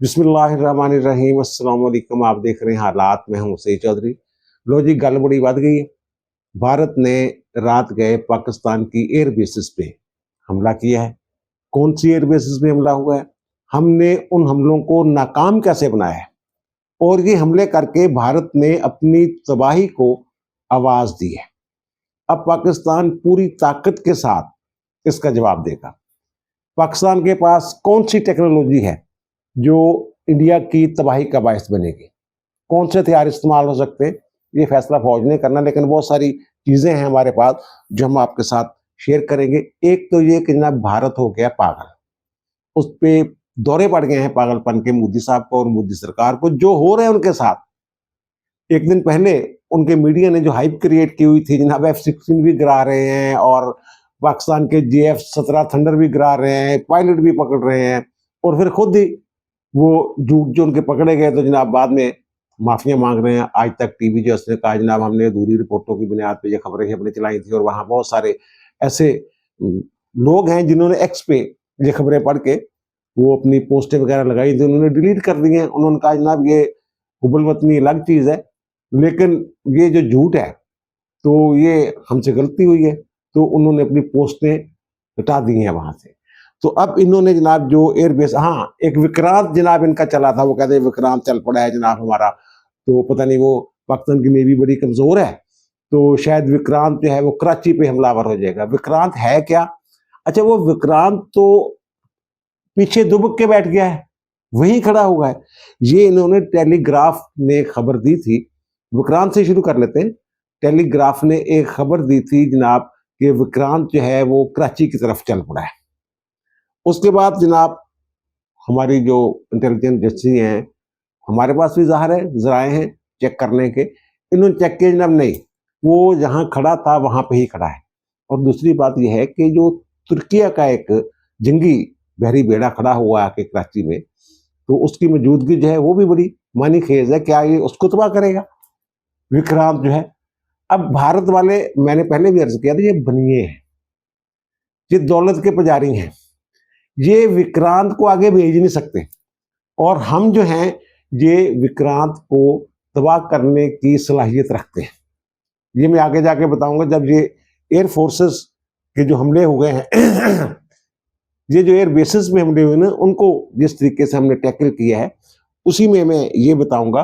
बिस्मिल्लाहिर्रहमानिर्रहीम। अस्सलाम वालेकुम। आप देख रहे हैं हालात में हूँ सही चौधरी। लो जी, गल बड़ी बढ़ गई है। भारत ने रात गए पाकिस्तान की एयर बेसिस पे हमला किया है। कौन सी एयर बेसिस पे हमला हुआ है, हमने उन हमलों को नाकाम कैसे बनाया है, और ये हमले करके भारत ने अपनी तबाही को आवाज दी है। अब पाकिस्तान पूरी ताकत के साथ इसका जवाब देगा। पाकिस्तान के पास कौन सी टेक्नोलॉजी है जो इंडिया की तबाही का बायस बनेगी, कौन से हथियार इस्तेमाल हो सकते हैं, ये फैसला फौज ने करना। लेकिन बहुत सारी चीजें हैं हमारे पास जो हम आपके साथ शेयर करेंगे। एक तो ये कि जनाब भारत हो गया पागल, उस पे दौरे पड़ गए हैं पागलपन के मोदी साहब को और मोदी सरकार को। जो हो रहे हैं उनके साथ, एक दिन पहले उनके मीडिया ने जो हाइप क्रिएट की हुई थी, जनाब F-16 भी गिरा रहे हैं और पाकिस्तान के JF-17 थंडर भी गिरा रहे हैं, पायलट भी पकड़ रहे हैं, और फिर खुद ही वो झूठ जो उनके पकड़े गए तो जनाब बाद में माफिया मांग रहे हैं। आज तक टीवी जो उसने कहा जनाब हमने अधूरी रिपोर्टों की बुनियाद पे ये खबरें चलाई थी, और वहाँ बहुत सारे ऐसे लोग हैं जिन्होंने एक्स पे ये खबरें पढ़ के वो अपनी पोस्टें वगैरह लगाई थी, उन्होंने डिलीट कर दी हैं। उन्होंने कहा जनाब ये हुबल वतनी अलग चीज़ है, लेकिन ये जो झूठ है तो ये हमसे गलती हुई है, तो उन्होंने अपनी पोस्टें हटा दी हैं वहाँ से। तो अब इन्होंने जनाब जो एयरबेस, हाँ एक विक्रांत जनाब इनका चला था, वो कहते हैं विक्रांत चल पड़ा है जनाब हमारा, तो पता नहीं वो पाकिस्तान की नेवी बड़ी कमजोर है, तो शायद विक्रांत जो है वो कराची पे हमलावर हो जाएगा। विक्रांत है क्या? अच्छा, वो विक्रांत तो पीछे दुबक के बैठ गया है, वहीं खड़ा हुआ है। ये इन्होंने टेलीग्राफ ने खबर दी थी, विक्रांत से शुरू कर लेते हैं। टेलीग्राफ ने एक खबर दी थी जनाब कि विक्रांत जो है वो कराची की तरफ चल पड़ा है। उसके बाद जनाब हमारी जो इंटेलिजेंस एजेंसी हैं, हमारे पास भी ज़ाहिर है ज़राए हैं चेक करने के, इन्होंने चेक किया जनाब नहीं, वो जहाँ खड़ा था वहाँ पे ही खड़ा है। और दूसरी बात यह है कि जो तुर्किया का एक जंगी बहरी बेड़ा खड़ा हुआ है आके कराची में, तो उसकी मौजूदगी जो है वो भी बड़ी मानी खेज है। क्या ये उसको तबाह करेगा विक्रांत जो है? अब भारत वाले, मैंने पहले भी अर्ज किया था, ये बनिए हैं, ये दौलत के पुजारी हैं, ये विक्रांत को आगे भेज नहीं सकते। और हम जो हैं ये विक्रांत को तबाह करने की सलाहियत रखते हैं। ये मैं आगे जाके बताऊंगा जब ये एयर फोर्सेस के जो हमले हुए हैं ये जो एयर बेसिस में हमले हुए ना, उनको जिस तरीके से हमने टैकल किया है, उसी में मैं ये बताऊंगा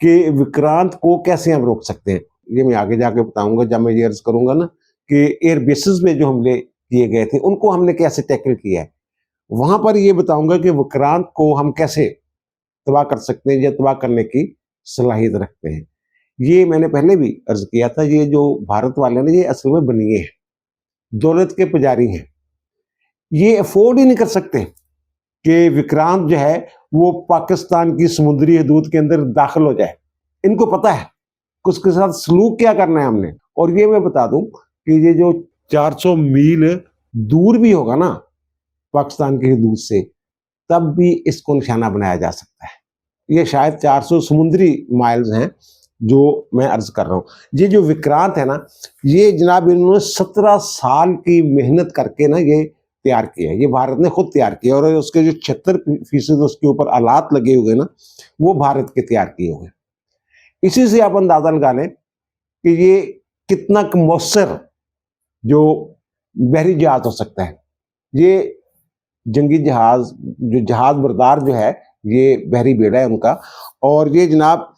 कि विक्रांत को कैसे हम रोक सकते हैं। ये मैं आगे जाके बताऊंगा जब मैं ये अर्ज करूंगा ना कि एयर बेसिस में जो हमले किए गए थे उनको हमने कैसे टैकल किया है। वहां पर ये बताऊंगा कि विक्रांत को हम कैसे तबाह कर सकते हैं या तबाह करने की सलाहियत रखते हैं। ये मैंने पहले भी अर्ज किया था, ये जो भारत वाले ने ये असल में बनिए हैं, दौलत के पुजारी हैं। ये अफोर्ड ही नहीं कर सकते कि विक्रांत जो है वो पाकिस्तान की समुद्री हदूद के अंदर दाखिल हो जाए। इनको पता है कि उसके साथ सलूक क्या करना है हमने। और ये मैं बता दूं कि ये जो 400 मील दूर भी होगा ना पाकिस्तान की हदूद से, तब भी इसको निशाना बनाया जा सकता है। ये शायद 400 समुद्री माइल्स हैं जो मैं अर्ज कर रहा हूँ। ये जो विक्रांत है ना, ये जनाब इन्होंने 17 साल की मेहनत करके ना ये तैयार किया है। ये भारत ने खुद तैयार किया, और उसके जो 76% उसके ऊपर आलात लगे हुए ना, वो भारत के तैयार किए हुए। इसी से आप अंदाजा लगा लें कि ये कितना मौसर जो बहरी जहाज हो सकता है। ये जंगी जहाज, जो जहाज बरदार जो है, ये बहरी बेड़ा है उनका। और ये जनाब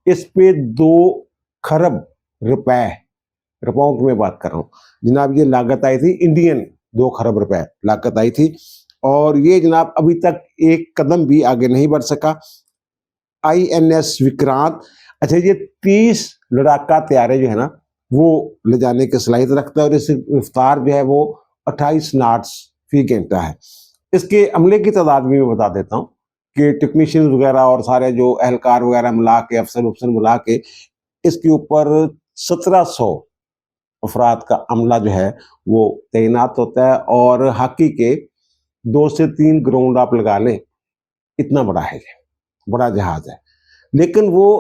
इस पे 2 खरब रुपयों की मैं बात कर रहा हूँ जनाब, ये लागत आई थी इंडियन, 2 खरब रुपए लागत आई थी। और ये जनाब अभी तक एक कदम भी आगे नहीं बढ़ सका। INS विक्रांत, अच्छा ये 30 लड़ाका तैयारे जो है ना वो ले जाने की सलाहियत रखता है, और इसकी रफ्तार जो है वो 28 नॉट्स फी घंटा है। इसके अमले की तादाद भी मैं बता देता हूँ कि टेक्नीशियन वगैरह और सारे जो एहलकार वगैरह मिला के, अफसर मिला के, इसके ऊपर 1700 अफराद का अमला जो है वो तैनात होता है। और हॉकी के 2 से 3 ग्राउंड आप लगा लें, इतना बड़ा है, बड़ा जहाज है। लेकिन वो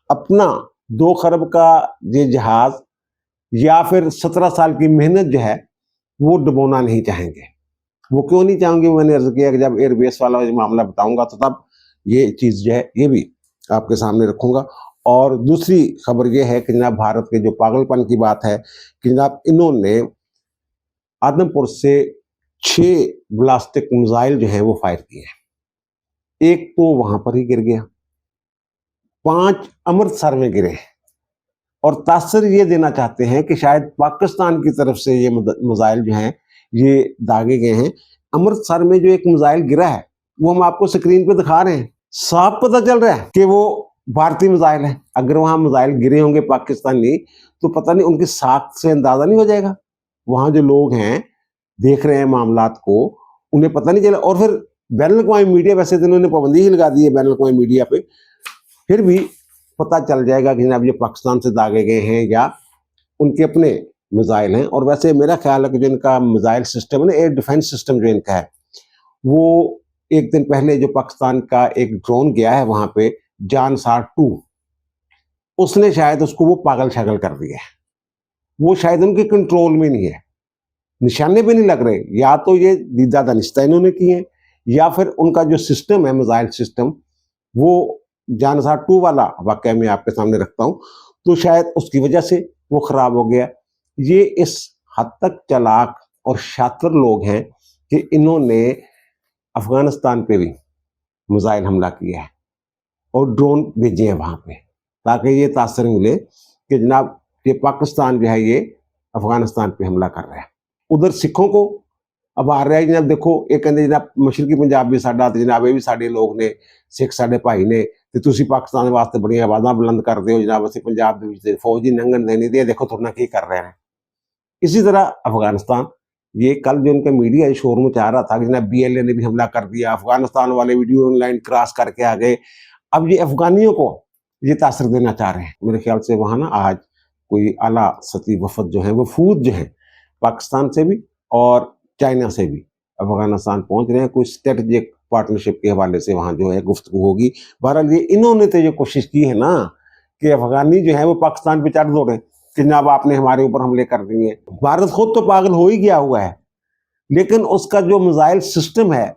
अपना 2 खरब का ये जहाज या फिर 17 साल की मेहनत जो है वो डुबोना नहीं चाहेंगे। वो क्यों नहीं चाहेंगे? मैंने अर्ज किया कि जब एयरबेस वाला मामला बताऊंगा तो तब ये चीज़ जो है ये भी आपके सामने रखूँगा। और दूसरी खबर ये है कि जनाब भारत के जो पागलपन की बात है कि जनाब इन्होंने आदमपुर से 6 बालिस्टिक मिसाइल जो हैं वो फायर किए हैं। एक तो वहाँ पर ही गिर गया, 5 अमृतसर में गिरे और तासर ये देना चाहते हैं कि शायद पाकिस्तान की तरफ से ये मिसाइल जो हैं ये दागे गए हैं। अमृतसर में जो एक मिसाइल गिरा है वो हम आपको स्क्रीन पे दिखा रहे हैं, साफ पता चल रहा है कि वो भारतीय मिसाइल है। अगर वहां मिसाइल गिरे होंगे पाकिस्तानी तो पता नहीं उनकी साख से अंदाजा नहीं हो जाएगा। वहां जो लोग हैं देख रहे हैं मामलात को, उन्हें पता नहीं चला। और फिर बैनुल-अक़वामी मीडिया, वैसे तो इन्होंने पाबंदी ही लगा दी है बैनुल-अक़वामी मीडिया पे, फिर भी पता चल जाएगा कि जनाब ये पाकिस्तान से दागे गए हैं या उनके अपने मिसाइल हैं। और वैसे मेरा ख्याल है कि जो इनका मिसाइल सिस्टम है ना, एयर डिफेंस सिस्टम जो इनका है, वो एक दिन पहले जो पाकिस्तान का एक ड्रोन गया है वहां पे जानसार 2, उसने शायद उसको वो पागल शागल कर दिया है। वो शायद उनके कंट्रोल में नहीं है, निशाने पे नहीं लग रहे। या तो ये दीदा दानिस्ता इन्होंने किए हैं या फिर उनका जो सिस्टम है मिसाइल सिस्टम, वो जानसार 2 वाला वाकया मैं आपके सामने रखता हूँ, तो शायद उसकी वजह से वो खराब हो गया। ये इस हद तक चालाक और शातिर लोग हैं कि इन्होंने अफगानिस्तान पे भी मिसाइल हमला किया है और ड्रोन भेजे हैं वहां पे, ताकि ये तासर मिले कि जनाब ये पाकिस्तान जो है ये अफगानिस्तान पे हमला कर रहा है। उधर सिखों को अब आ रहा है जनाब, देखो ये कहते जनाब मशरकी पंजाब भी साडा ते जनाब ये भी साडे लोग ने, सिख साडे भाई ने, ते तुसी पाकिस्तान वास्ते बड़ी आवाज़ां बुलंद करदे हो जनाब, असीं पंजाब दे विच फौज ही लंघण देनी ते देखो तुहाडे नाल की कर रहे हैं। इसी तरह अफगानिस्तान, ये कल जो उनका मीडिया शोर मचा रहा था कि जनाब BLA ने भी हमला कर दिया, अफगानिस्तान वाले वीडियो ऑनलाइन क्रॉस करके आ गए। अब ये अफगानियों को ये तासर देना चाह रहे हैं। मेरे ख्याल से वहाँ ना आज कोई आला सती वफद जो है, वफूद जो है पाकिस्तान से भी और चाइना से भी अफगानिस्तान पहुंच रहे हैं। कोई स्ट्रेटेजिक पार्टनरशिप के हवाले से वहाँ जो है गुफ्तगू होगी। बहरहाल ये इन्होंने तो ये कोशिश की है ना कि अफगानी जो है वो पाकिस्तान पे चढ़ दौड़े कि जनाब आपने हमारे ऊपर हमले कर दिए। भारत खुद तो पागल हो ही गया हुआ है, लेकिन उसका जो मिसाइल सिस्टम है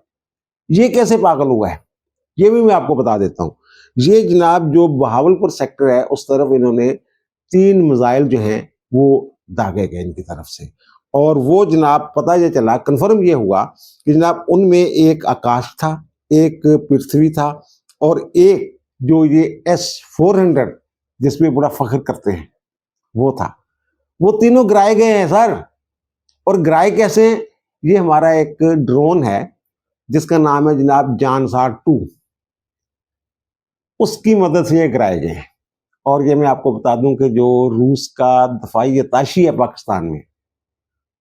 ये कैसे पागल हुआ है ये भी मैं आपको बता देता हूँ। ये जनाब जो बहावलपुर सेक्टर है उस तरफ इन्होंने 3 मिसाइल जो हैं वो दागे गए इनकी तरफ से, और वो जनाब पता ये चला, कंफर्म ये हुआ कि जनाब उनमें एक आकाश था, एक पृथ्वी था और एक जो ये S-400 जिसमें बड़ा फख्र करते हैं वो था। वो तीनों गिराए गए हैं सर। और गिराए कैसे? ये हमारा एक ड्रोन है जिसका नाम है जनाब जानसार 2, उसकी मदद से ये गिराए गए हैं। और ये मैं आपको बता दूं कि जो रूस का दफाई अताशी है पाकिस्तान में,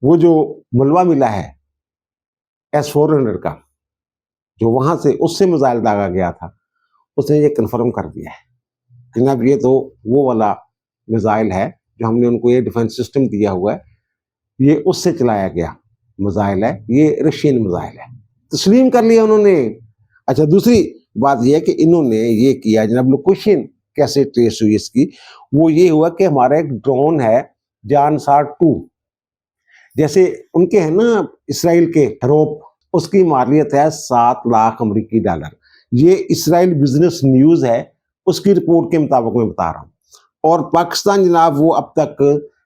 वो जो मलबा मिला है S-400 का, जो वहां से उससे मिसाइल दागा गया था, उसने ये कंफर्म कर दिया है कि जनाब ये तो वो वाला मिसाइल है जो हमने उनको ये डिफेंस सिस्टम दिया हुआ है, ये उससे चलाया गया मिसाइल है, ये रशियन मिसाइल है। तस्लीम कर लिया उन्होंने। अच्छा, दूसरी बात यह है कि इन्होंने ये किया जनाब, लोकेशन कैसे ट्रेस हुई इसकी, वो ये हुआ कि हमारा एक ड्रोन है जानसार 2, जैसे उनके है ना इसराइल के रोप, उसकी मालियत है 7 लाख अमेरिकी डॉलर। ये इसराइल बिजनेस न्यूज़ है, उसकी रिपोर्ट के मुताबिक मैं बता रहा हूँ। और पाकिस्तान जनाब वो अब तक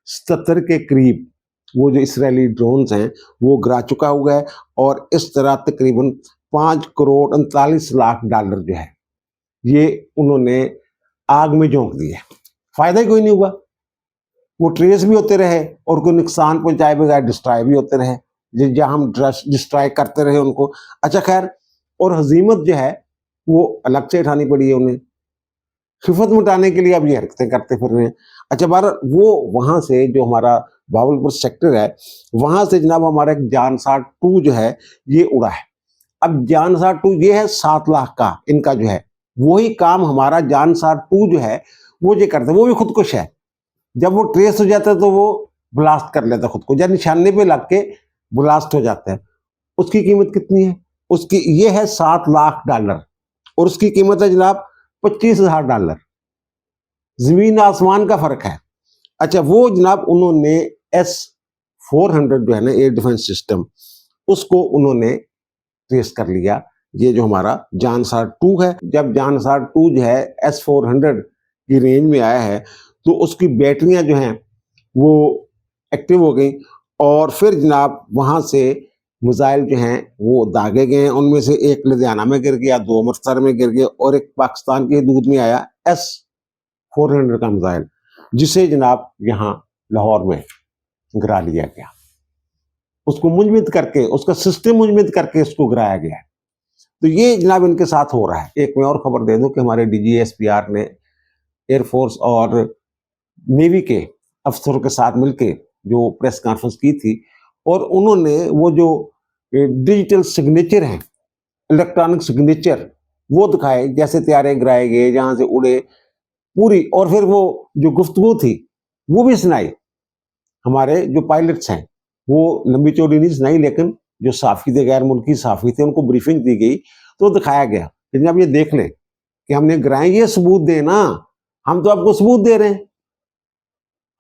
77 के करीब वो जो इसराइली ड्रोन्स हैं वो गिरा चुका हुआ है, और इस तरह तकरीबन 5 करोड़ 39 लाख डॉलर जो है ये उन्होंने आग में झोंक दिए। फायदा ही कोई नहीं हुआ, वो ट्रेस भी होते रहे और कोई नुकसान पहुंचाए बगैर डिस्ट्रॉय भी होते रहे, जहाँ हम डिस्ट्रॉय करते रहे उनको। अच्छा खैर, और हजीमत जो है वो अलग से उठानी पड़ी है उन्हें, खिफत मिटाने के लिए अब ये हरकतें करते फिर रहे हैं। अच्छा बार वो वहाँ से जो हमारा बहावलपुर सेक्टर है वहाँ से जनाब हमारा एक जानसार 2 जो है ये उड़ा है। अब जानसार 2 ये है 7 लाख का इनका जो है, वही काम हमारा जानसार 2 जो है वो ये करता है, वो भी खुदकुश है। जब वो ट्रेस हो जाता है तो वो ब्लास्ट कर लेता है खुद को, जब निशाने पे लग के ब्लास्ट हो जाता है। उसकी कीमत कितनी है? उसकी ये है 7 लाख डॉलर और उसकी कीमत है जनाब 25,000 डॉलर। जमीन आसमान का फर्क है। अच्छा, वो जनाब उन्होंने S-400 जो है ना एयर डिफेंस सिस्टम, उसको उन्होंने ट्रेस कर लिया ये जो हमारा जानसार 2 है। जब जानसार 2 जो है S-400 की रेंज में आया है तो उसकी बैटरियां जो हैं वो एक्टिव हो गई और फिर जनाब वहाँ से मिसाइल जो हैं वो दागे गए हैं। उनमें से एक लुधियाना में गिर गया, 2 अमृतसर में गिर गया और एक पाकिस्तान के दूध में आया S-400 का मिसाइल, जिसे जनाब यहाँ लाहौर में गिरा लिया गया। उसको मुंजमद करके, उसका सिस्टम मुंजमद करके इसको गिराया गया है। तो ये जनाब इनके साथ हो रहा है। एक मैं और खबर दे दूं कि हमारे DGSPR ने एयरफोर्स और नेवी के अफसरों के साथ मिलकर जो प्रेस कॉन्फ्रेंस की थी और उन्होंने वो जो डिजिटल सिग्नेचर हैं, इलेक्ट्रॉनिक सिग्नेचर, वो दिखाए, जैसे तैयारे गिराए गए, जहां से उड़े पूरी, और फिर वो जो गुफ्तगू थी वो भी सुनाई। हमारे जो पायलट्स हैं वो लंबी चौड़ी नहीं सुनाई, लेकिन जो साफी थे, गैर मुल्की साफी थे, उनको ब्रीफिंग दी गई तो दिखाया गया कि जब ये देख लें कि हमने गिराए, ये सबूत देना, हम तो आपको सबूत दे रहे हैं।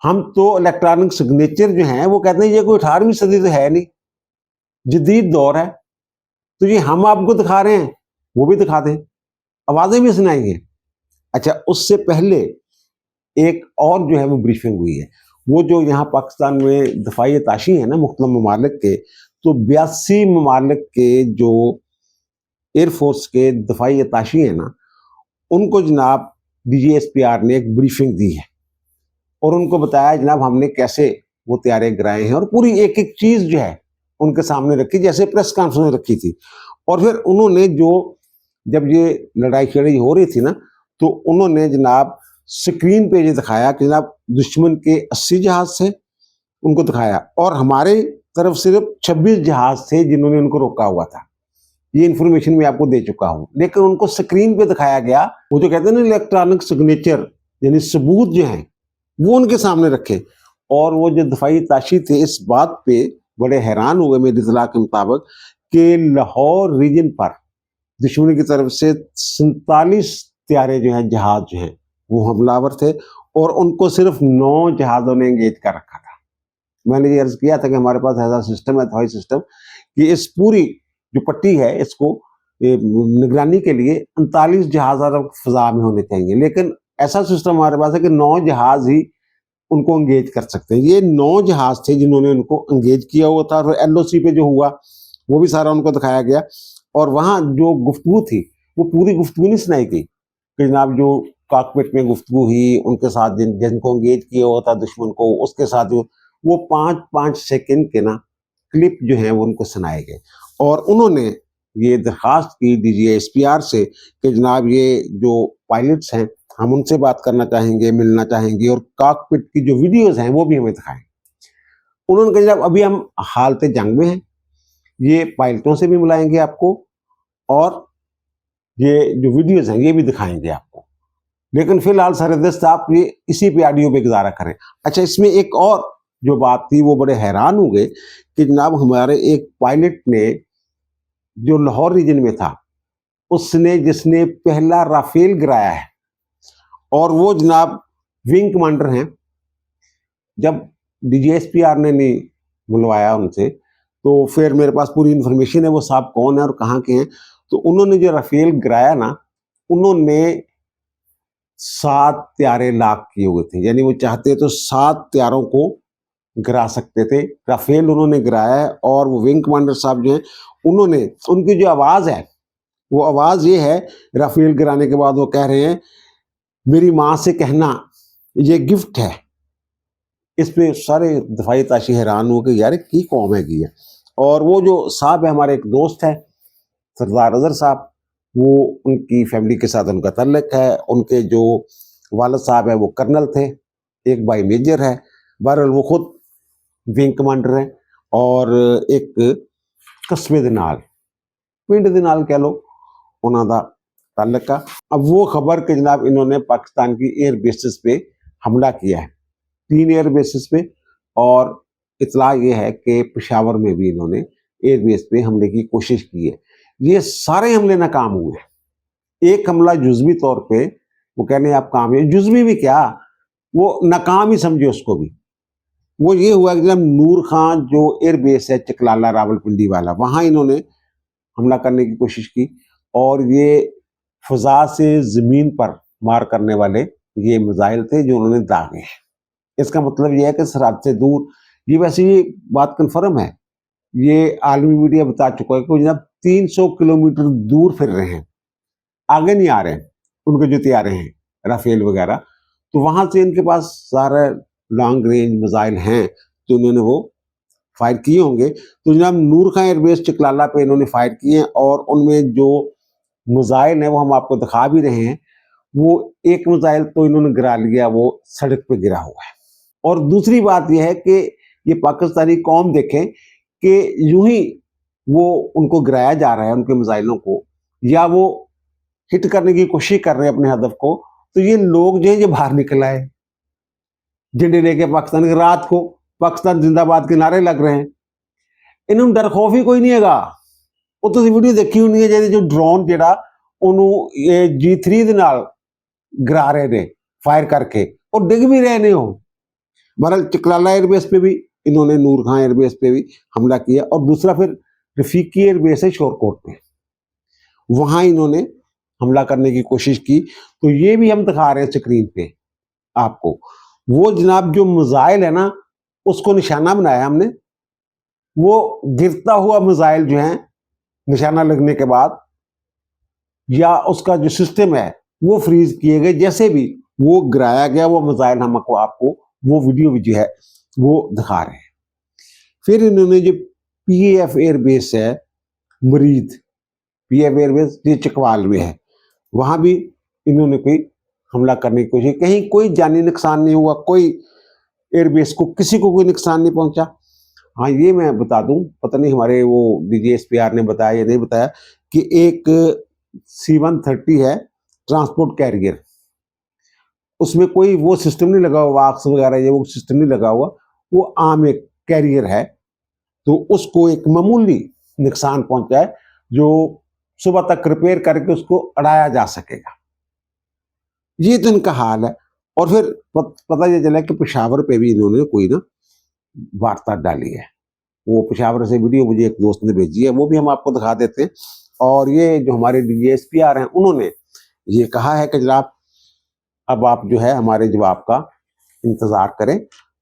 हम तो इलेक्ट्रॉनिक सिग्नेचर जो है वो कहते हैं ये कोई 18वीं सदी तो है नहीं, जदीद दौर है, तो ये हम आपको दिखा रहे हैं, वो भी दिखा दें, आवाजें भी सुनाएंगे। अच्छा, उससे पहले एक और जो है वो ब्रीफिंग हुई है। वो जो यहाँ पाकिस्तान में दफाई ताशी है ना मुख्तलिफ ममालिक के, तो 82 ममालिक के जो एयरफोर्स के दफाई ताशी है ना, उनको जनाब DGSPR ने एक ब्रीफिंग दी है और उनको बताया जनाब हमने कैसे वो तैयारे गिराए हैं, और पूरी एक एक चीज जो है उनके सामने रखी, जैसे प्रेस कॉन्फ्रेंस रखी थी। और फिर उन्होंने जो, जब ये लड़ाई छड़ी हो रही थी ना, तो उन्होंने जनाब स्क्रीन पे ये दिखाया कि जनाब दुश्मन के 80 जहाज थे, उनको दिखाया, और हमारे तरफ सिर्फ 26 जहाज थे जिन्होंने उनको रोका हुआ था। ये इन्फॉर्मेशन मैं आपको दे चुका हूं, लेकिन उनको स्क्रीन पे दिखाया गया। वो जो कहते हैं ना इलेक्ट्रॉनिक सिग्नेचर, यानी सबूत जो हैं वो उनके सामने रखे। और वो जो दफाई ताशी थे इस बात पे बड़े हैरान हुए मेरी इतला के मुताबिक कि लाहौर रीजन पर दुश्मन की तरफ से 47 तैयारे जो हैं, जहाज जो हैं, वो हमलावर थे और उनको सिर्फ 9 जहाजों ने एंगेज कर रखा था। मैंने ये अर्ज किया था कि हमारे पास ऐसा सिस्टम है, हवाई सिस्टम, कि इस पूरी जो पट्टी है इसको निगरानी के लिए 39 जहाज फिजा में होने चाहिए, लेकिन ऐसा सिस्टम हमारे पास है कि 9 जहाज ही उनको एंगेज कर सकते हैं। ये 9 जहाज थे जिन्होंने उनको एंगेज किया हुआ था। और LOC पे जो हुआ वो भी सारा उनको दिखाया गया। और वहाँ जो गुफ्तगू थी वो पूरी गुफ्तगू नहीं सुनाई गई कि जनाब जो कॉकपिट में गुफ्तगू हुई उनके साथ जिनको एंगेज किया हुआ था दुश्मन को, उसके साथ वो 5-5 सेकेंड के ना क्लिप जो है वो उनको सुनाए गए। और उन्होंने ये दरखास्त की DGSPR से कि जनाब ये जो पायलट्स हैं हम उनसे बात करना चाहेंगे, मिलना चाहेंगे, और कॉकपिट की जो वीडियोस हैं वो भी हमें दिखाएं। उन्होंने कहा जनाब अभी हम हालत जंग में हैं, ये पायलटों से भी मिलाएंगे आपको और ये जो वीडियोस हैं ये भी दिखाएंगे आपको, लेकिन फिलहाल सरदस्त आप ये इसी पे ऑडियो पे गुजारा करें। अच्छा, इसमें एक और जो बात थी वो बड़े हैरान हो गए कि जनाब हमारे एक पायलट ने जो लाहौर रीजन में था, उसने जिसने पहला राफेल गिराया है, और वो जनाब विंग कमांडर हैं। जब DGSPR ने नहीं बुलवाया उनसे, तो फिर मेरे पास पूरी इन्फॉर्मेशन है वो साहब कौन है और कहाँ के हैं। तो उन्होंने जो राफेल गिराया ना, उन्होंने 7 तैयारे लाख किए हुए थे, यानी वो चाहते तो 7 तैयारों को गिरा सकते थे। राफेल उन्होंने गिराया है। और वो विंग कमांडर साहब जो हैं उन्होंने, उनकी जो आवाज़ है वो आवाज़ ये है, राफेल गिराने के बाद वो कह रहे हैं मेरी माँ से कहना ये गिफ्ट है। इस पे सारे दफाई ताशी हैरान हो कि यार की कौम है की है। और वो जो साहब है, हमारे एक दोस्त है सरदार अजहर साहब, वो उनकी फैमिली के साथ उनका तल्लक है। उनके जो वालिद साहब है वो कर्नल थे, एक भाई मेजर है। बहरहाल वो खुद विंग कमांडर है। और एक कस्बे दे नाल, पिंड दे नाल कह लो, उन्हों का ताल्लक। अब वो खबर कि जनाब इन्होंने पाकिस्तान की एयर बेसिस पे हमला किया है, 3 एयर बेसिस पे, और इतला ये है कि पेशावर में भी इन्होंने एयर बेस पे हमले की कोशिश की है। ये सारे हमले नाकाम हुए हैं। एक हमला जुज़वी तौर पे वो कहने आप कामयाब, जुज़वी भी क्या, वो नाकाम ही समझे उसको भी। वो ये हुआ कि जब नूर खां जो एयर बेस है चकलाला रावलपिंडी वाला, वहाँ इन्होंने हमला करने की कोशिश की, और ये फ़ज़ा से ज़मीन पर मार करने वाले ये मिसाइल थे जो उन्होंने दागे हैं। इसका मतलब ये है कि सरहद से दूर, ये वैसे ये बात कन्फर्म है, ये आलमी मीडिया बता चुका है कि जब 300 किलोमीटर दूर फिर रहे हैं, आगे नहीं आ रहे हैं उनके जो तैयारे हैं राफेल वगैरह, तो वहां से इनके पास सारे लॉन्ग रेंज मिसाइल हैं, तो उन्होंने वो फायर किए होंगे। तो जनाब नूर खां एयरबेस चिकलाला पे इन्होंने फायर किए हैं, और उनमें जो मिसाइल है वो हम आपको दिखा भी रहे हैं। वो एक मिसाइल तो इन्होंने गिरा लिया, वो सड़क पे गिरा हुआ है। और दूसरी बात यह है कि ये पाकिस्तानी कौम देखें कि यूं ही वो उनको गिराया जा रहा है, उनके मिसाइलों को, या वो हिट करने की कोशिश कर रहे हैं अपने हदफ को, तो ये लोग जो है ये बाहर निकल आए झंडे लेके पाकिस्तान के, रात को पाकिस्तान जिंदाबाद के नारे लग रहे हैं। इन्होंने डर खौफ ही कोई नहीं हैगा। वो तो वीडियो देखी होनी है जो ड्रोन ਜਿਹੜਾ ਉਹਨੂੰ ਇਹ G3 ਦੇ ਨਾਲ गिरा रहे थे फायर करके, और डिग भी रहे नहीं हो। बहरहाल चिकलाला एयरबेस पे भी इन्होंने, नूर खां एयरबेस पे भी हमला किया, और दूसरा फिर रफीकी एयरबेस है शोरकोट में, वहां इन्होंने हमला करने की कोशिश की। तो ये भी हम दिखा रहे हैं स्क्रीन पे आपको। वो जनाब जो मिसाइल है ना, उसको निशाना बनाया हमने, वो गिरता हुआ मिसाइल जो है निशाना लगने के बाद, या उसका जो सिस्टम है वो फ्रीज किए गए, जैसे भी वो गिराया गया वो मिसाइल हम आपको वो वीडियो भी जो है वो दिखा रहे हैं। फिर इन्होंने जो PAF एयरबेस है मरीद, PAF एयरबेस ये चकवाल में है, वहां भी इन्होंने कोई हमला करने की कोशिश, कहीं कोई जानी नुकसान नहीं हुआ, कोई एयरबेस को किसी को कोई नुकसान नहीं पहुंचा। हाँ ये मैं बता दूं, पता नहीं हमारे वो DGSPR ने बताया या नहीं बताया, कि एक C-130 है ट्रांसपोर्ट कैरियर, उसमें कोई वो सिस्टम नहीं लगा हुआ, वाक्स वगैरह ये वो सिस्टम नहीं लगा हुआ, वो आम एक कैरियर है, तो उसको एक मामूली नुकसान पहुंचा है, जो सुबह तक रिपेयर करके उसको अड़ाया जा सकेगा। ये तो इनका हाल है। और फिर पता ये चला कि पेशावर पे भी इन्होंने कोई ना वार्ता डाली है। वो पेशावर से वीडियो मुझे एक दोस्त ने भेजी है, वो भी हम आपको दिखा देते हैं। और ये जो हमारे DGSPR हैं, उन्होंने ये कहा है कि जनाब अब आप जो है हमारे जवाब का इंतजार करें।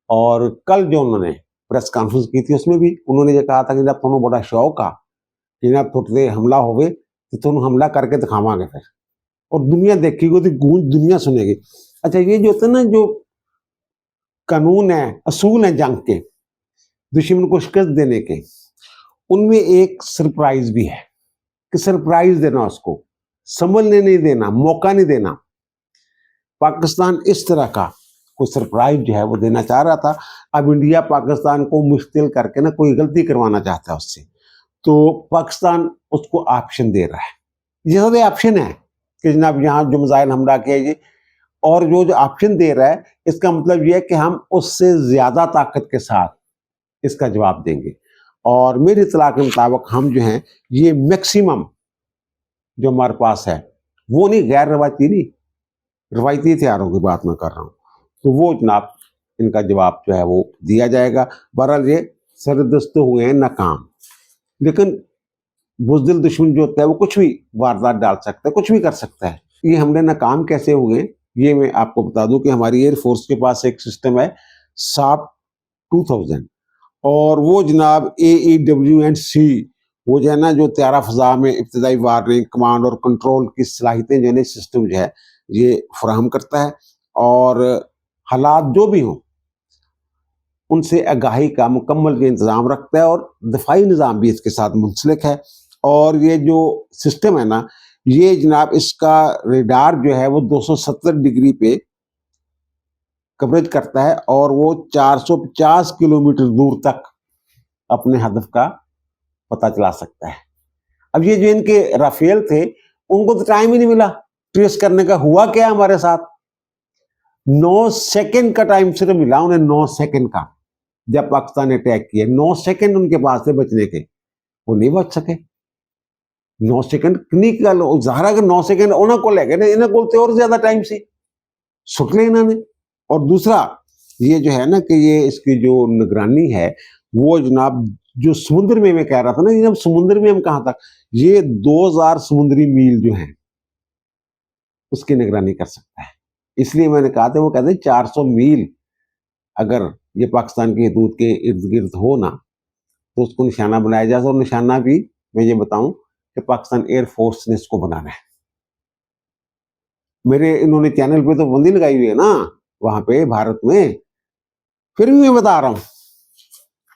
और कल जो उन्होंने प्रेस कॉन्फ्रेंस की थी, उसमें भी उन्होंने ये कहा था कि जब तुम्हें बड़ा शौक आ कि ना तुझे हमला होवे तो तुम हमला करके दिखावांगे फिर, और दुनिया देखेगी, तो गूंज दुनिया सुनेगी। अच्छा, ये जो होता है ना, जो कानून है, असूल है जंग के, दुश्मन को शिकस्त देने के, उनमें एक सरप्राइज भी है कि सरप्राइज देना, उसको संभलने नहीं देना, मौका नहीं देना। पाकिस्तान इस तरह का कोई सरप्राइज जो है वो देना चाह रहा था। अब इंडिया पाकिस्तान को मुश्तिल करके ना कोई गलती करवाना चाहता है उससे, तो पाकिस्तान उसको ऑप्शन दे रहा है। ये सारे ऑप्शन है कि जनाब यहाँ जो मिसाइल हमला किया ये, और जो ऑप्शन दे रहा है इसका मतलब ये है कि हम उससे ज्यादा ताकत के साथ इसका जवाब देंगे। और मेरी इत्तला के मुताबिक हम जो हैं ये मैक्सिमम जो हमारे पास है, वो नहीं, गैर रवायती नहीं, रवायती हथियारों की बात मैं कर रहा हूँ, तो वो जनाब इनका जवाब जो है वो दिया जाएगा। बहरहाल ये सरदस्त हुए हैं नाकाम, लेकिन बुज़दिल दुश्मन जो होता है वो कुछ भी वारदात डाल सकता है, कुछ भी कर सकता है। ये हमले नाकाम कैसे हुए, ये मैं आपको बता दूं कि हमारी एयरफोर्स के पास एक सिस्टम है SAP 2000, और वो जनाब AEW&C, वो जो है ना, जो त्यारा फ़ज़ा में इब्तदाई वार्निंग, कमांड और कंट्रोल की सलाहियतें जो है सिस्टम जो है ये फराहम करता है, और हालात जो भी हों उनसे आगाही का मुकम्मल इंतज़ाम रखता है, और दफाई निज़ाम भी इसके साथ मुंसलिक है। और ये जो सिस्टम है ना, ये जनाब इसका रेडार जो है वो 270 डिग्री पे कवरेज करता है, और वो 450 किलोमीटर दूर तक अपने हदफ का पता चला सकता है। अब ये जो इनके राफेल थे, उनको तो टाइम ही नहीं मिला ट्रेस करने का, हुआ क्या हमारे साथ, 9 सेकंड का टाइम सिर्फ मिला उन्हें, 9 सेकंड का, जब पाकिस्तान ने अटैक किया 9 सेकंड उनके पास थे बचने के, वो नहीं बच सके। 9 सेकंड कितनी गल, ज़ाहिर है कि 9 सेकंड उन्होंने को लगे ना, इन्हें बोलते और ज्यादा टाइम से सुट ले इन्होंने। और दूसरा ये जो है ना कि ये इसकी जो निगरानी है वो जनाब जो समुद्र में मैं कह रहा था ना, जब समुद्र में हम कहां तक, ये 2000 समुद्री मील जो है उसकी निगरानी कर सकता है। इसलिए मैंने कहा था, वो कहते हैं 400 मील अगर ये पाकिस्तान के हदूद के इर्द गिर्द हो ना, तो उसको निशाना बनाया जाए। और निशाना भी मैं ये बताऊं कि पाकिस्तान एयरफोर्स ने इसको बनाना है। मेरे इन्होंने चैनल पे तो बंदी लगाई हुई है ना वहां पे भारत में, फिर भी मैं बता रहा हूं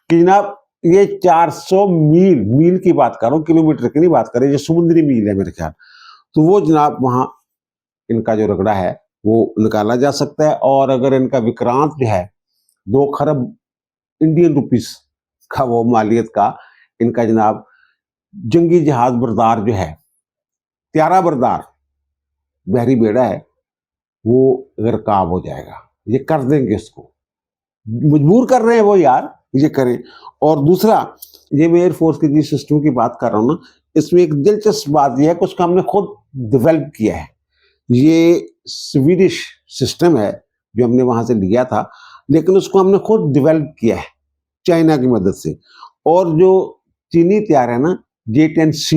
कि जनाब ये 400 मील, मील की बात कर रहा हूं, किलोमीटर की नहीं बात कर रहे, ये समुद्री मील है मेरे ख्याल। तो वो जनाब वहां इनका जो रगड़ा है वो निकाला जा सकता है। और अगर इनका विक्रांत जो है 2 खरब इंडियन रुपीस का, वो मालियत का इनका जनाब जंगी जहाज बरदार जो है, त्यारा बरदार बहरी बेड़ा है, वो अगर काम हो जाएगा, ये कर देंगे, इसको मजबूर कर रहे हैं वो यार, ये करें। और दूसरा, ये मैं एयरफोर्स के जिस सिस्टम की बात कर रहा हूँ ना, इसमें एक दिलचस्प बात यह है कि उसका हमने खुद डेवलप किया है। ये स्वीडिश सिस्टम है जो हमने वहां से लिया था, लेकिन उसको हमने खुद डेवलप किया है चाइना की मदद से। और जो चीनी तैयार है ना, J-10C,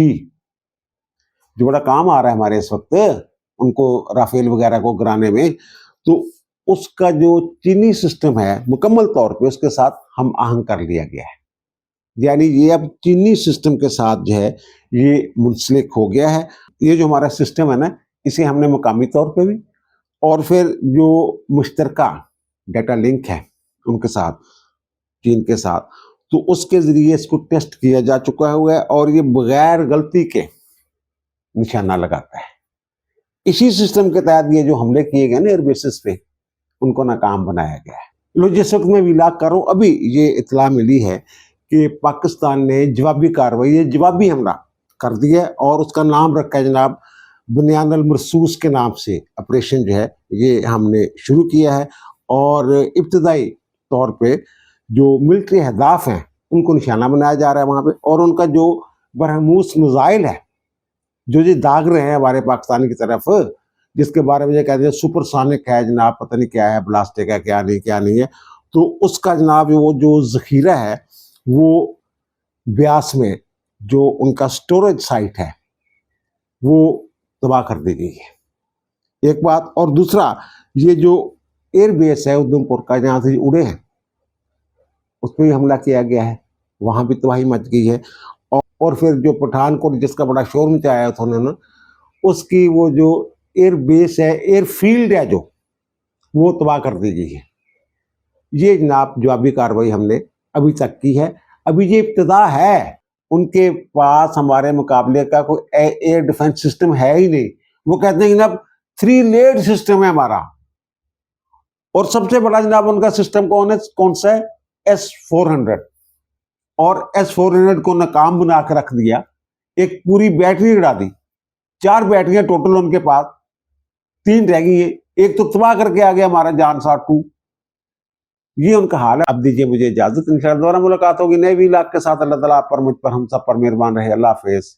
जो बड़ा काम आ रहा है हमारे इस वक्त उनको राफेल वगैरह को गिराने में, तो उसका जो चीनी सिस्टम है मुकम्मल तौर पे उसके साथ हम आहंग कर लिया गया है। यानी ये अब चीनी सिस्टम के साथ जो है ये मुंसलिक हो गया है। ये जो हमारा सिस्टम है ना, इसे हमने मुकामी तौर पे भी, और फिर जो मुश्तरका डाटा लिंक है उनके साथ, चीन के साथ, तो उसके जरिए इसको टेस्ट किया जा चुका हुआ है और ये बगैर गलती के निशाना लगाता है। इसी सिस्टम के तहत ये जो हमले किए गए ना एयरबेसिस पे, उनको नाकाम बनाया गया है। लो, जिस वक्त मैं विलाग कर रहा हूँ, अभी ये इतला मिली है कि पाकिस्तान ने जवाबी कार्रवाई, ये जवाबी हमला कर दिया और उसका नाम रखा है जनाब बुनियान अल मरसूस के नाम से। ऑपरेशन जो है ये हमने शुरू किया है और इब्तदाई तौर पे जो मिलिट्री अहदाफ हैं उनको निशाना बनाया जा रहा है वहाँ पे। और उनका जो बरहमूस मिसाइल है जो ये दाग रहे हैं हमारे पाकिस्तान की तरफ, जिसके बारे में ये कहते हैं सुपरसोनिक है जनाब, पता नहीं क्या है, ब्लास्टिक है, क्या नहीं है, तो उसका जनाब वो जो जखीरा है वो ब्यास में जो उनका स्टोरेज साइट है वो तबाह कर दी गई है, एक बात। और दूसरा, ये जो एयरबेस है उधमपुर का जहाँ से उड़े हैं उस पर भी हमला किया गया है, वहाँ भी तबाही मच गई है। और फिर जो पठानकोट जिसका बड़ा शोर मचाया था उन्होंने, उसकी वो जो एयरबेस है, एयरफील्ड है जो, वो तबाह कर दी गई है। ये जनाब जवाबी कार्रवाई हमने अभी तक की है। अभी ये इब्तदा है, उनके पास हमारे मुकाबले का कोई एयर डिफेंस सिस्टम है ही नहीं। वो कहते हैं जनाब 3 लेयर्ड सिस्टम है हमारा, और सबसे बड़ा जनाब उनका सिस्टम कौन सा है, S-400। और S-400 को नाकाम बना कर रख दिया, एक पूरी बैटरी उड़ा दी, 4 बैटरियां टोटल उनके पास, 3 रह गई है, एक तो तबाह करके आ गया हमारा जान 2। ये उनका हाल है। अब दीजिए मुझे इजाजत, इंशाअल्लाह दोबारा मुलाकात होगी नए व्लॉग के साथ। अल्लाह ताला आप पर, मुझ पर, हम सब पर मेहरबान रहे। अल्लाह हाफिज।